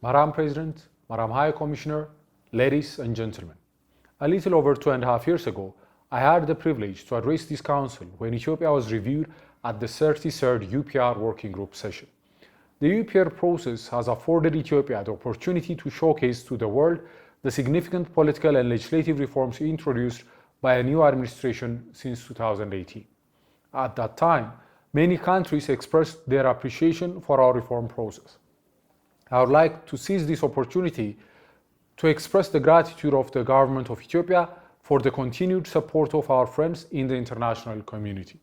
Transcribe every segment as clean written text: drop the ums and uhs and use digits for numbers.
Madam President, Madam High Commissioner, ladies and gentlemen, a little over 2.5 years ago, I had the privilege to address this Council when Ethiopia was reviewed at the 33rd UPR Working Group session. The UPR process has afforded Ethiopia the opportunity to showcase to the world the significant political and legislative reforms introduced by a new administration since 2018. At that time, many countries expressed their appreciation for our reform process. I would like to seize this opportunity to express the gratitude of the government of Ethiopia for the continued support of our friends in the international community.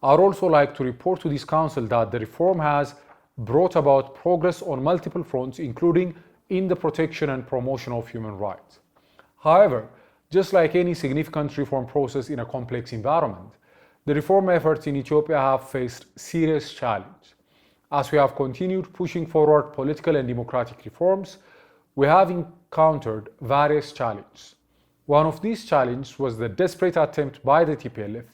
I would also like to report to this Council that the reform has brought about progress on multiple fronts, including in the protection and promotion of human rights. However, just like any significant reform process in a complex environment, the reform efforts in Ethiopia have faced serious challenge. As we have continued pushing forward political and democratic reforms, we have encountered various challenges. One of these challenges was the desperate attempt by the TPLF,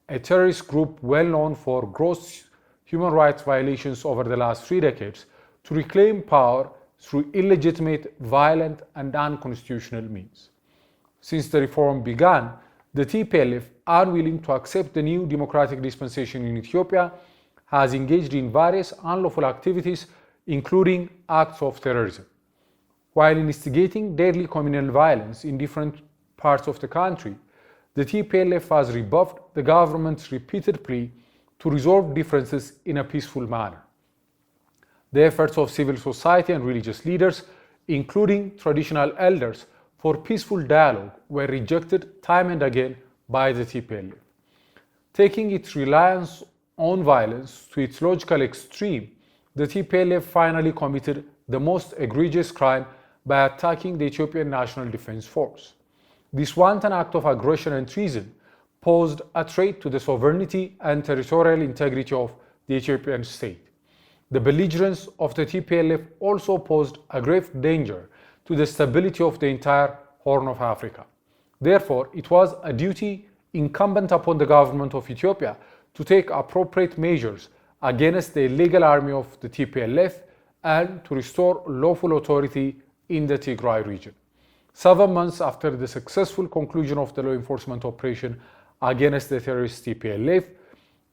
a terrorist group well known for gross human rights violations over the last 3 decades, to reclaim power through illegitimate, violent, and unconstitutional means. Since the reform began, the TPLF, unwilling to accept the new democratic dispensation in Ethiopia, has engaged in various unlawful activities, including acts of terrorism. While instigating deadly communal violence in different parts of the country, the TPLF has rebuffed the government's repeated plea to resolve differences in a peaceful manner. The efforts of civil society and religious leaders, including traditional elders, for peaceful dialogue were rejected time and again by the TPLF. Taking its reliance on violence to its logical extreme, the TPLF finally committed the most egregious crime by attacking the Ethiopian National Defense Force. This wanton act of aggression and treason posed a threat to the sovereignty and territorial integrity of the Ethiopian state. The belligerence of the TPLF also posed a grave danger to the stability of the entire Horn of Africa. Therefore, it was a duty incumbent upon the government of Ethiopia to take appropriate measures against the illegal army of the TPLF and to restore lawful authority in the Tigray region. 7 months after the successful conclusion of the law enforcement operation against the terrorist TPLF,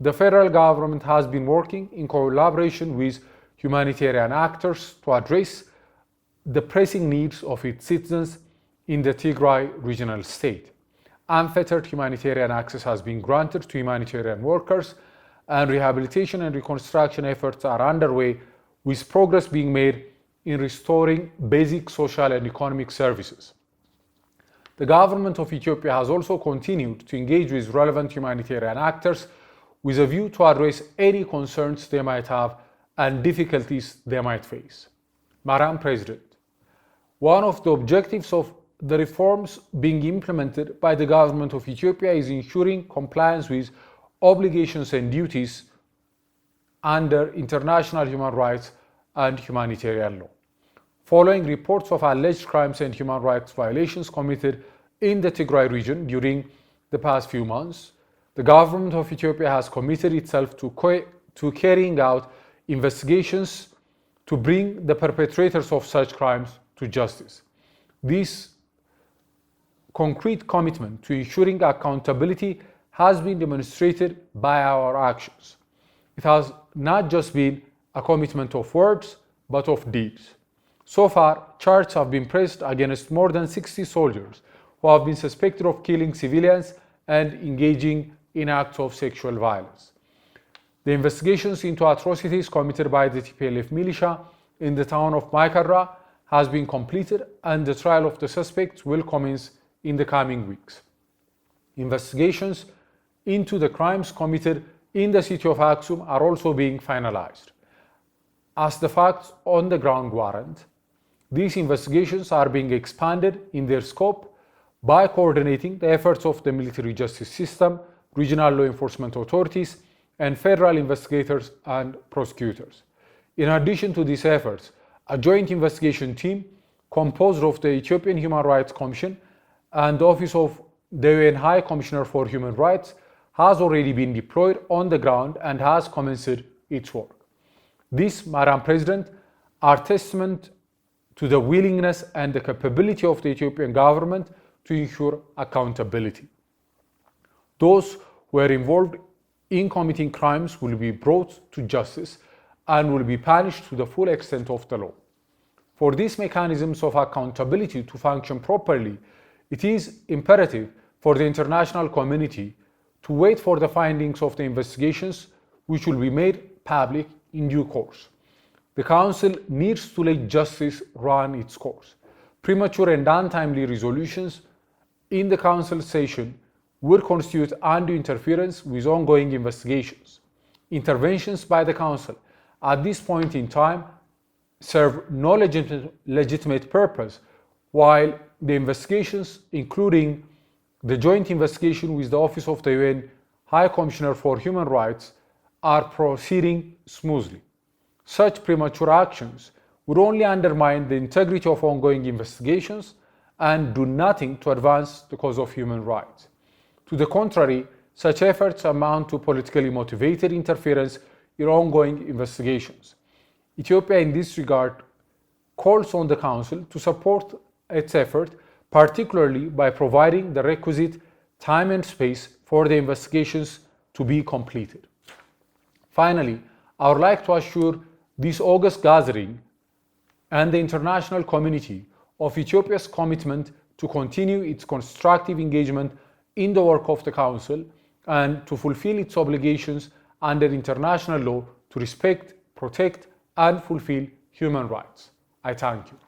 the federal government has been working in collaboration with humanitarian actors to address the pressing needs of its citizens in the Tigray regional state. Unfettered humanitarian access has been granted to humanitarian workers, and rehabilitation and reconstruction efforts are underway, with progress being made in restoring basic social and economic services. The government of Ethiopia has also continued to engage with relevant humanitarian actors with a view to address any concerns they might have and difficulties they might face. Madam President, one of the objectives of the reforms being implemented by the government of Ethiopia is ensuring compliance with obligations and duties under international human rights and humanitarian law. Following reports of alleged crimes and human rights violations committed in the Tigray region during the past few months, the government of Ethiopia has committed itself to carrying out investigations to bring the perpetrators of such crimes to justice. This concrete commitment to ensuring accountability has been demonstrated by our actions. It has not just been a commitment of words, but of deeds. So far, charges have been pressed against more than 60 soldiers who have been suspected of killing civilians and engaging in acts of sexual violence. The investigations into atrocities committed by the TPLF militia in the town of Maikadra has been completed, and the trial of the suspects will commence in the coming weeks. Investigations into the crimes committed in the city of Aksum are also being finalized. As the facts on the ground warrant, these investigations are being expanded in their scope by coordinating the efforts of the military justice system, regional law enforcement authorities, and federal investigators and prosecutors. In addition to these efforts, a joint investigation team composed of the Ethiopian Human Rights Commission and the Office of the UN High Commissioner for Human Rights has already been deployed on the ground and has commenced its work. These, Madam President, are testament to the willingness and the capability of the Ethiopian government to ensure accountability. Those who are involved in committing crimes will be brought to justice and will be punished to the full extent of the law. For these mechanisms of accountability to function properly, it is imperative for the international community to wait for the findings of the investigations, which will be made public in due course. The Council needs to let justice run its course. Premature and untimely resolutions in the Council session would constitute undue interference with ongoing investigations. Interventions by the Council at this point in time serve no legitimate purpose, while the investigations, including the joint investigation with the Office of the UN High Commissioner for Human Rights, are proceeding smoothly. Such premature actions would only undermine the integrity of ongoing investigations and do nothing to advance the cause of human rights. To the contrary, such efforts amount to politically motivated interference in ongoing investigations. Ethiopia in this regard calls on the Council to support its effort, particularly by providing the requisite time and space for the investigations to be completed. Finally, I would like to assure this August gathering and the international community of Ethiopia's commitment to continue its constructive engagement in the work of the Council and to fulfill its obligations under international law to respect, protect, and fulfill human rights. I thank you.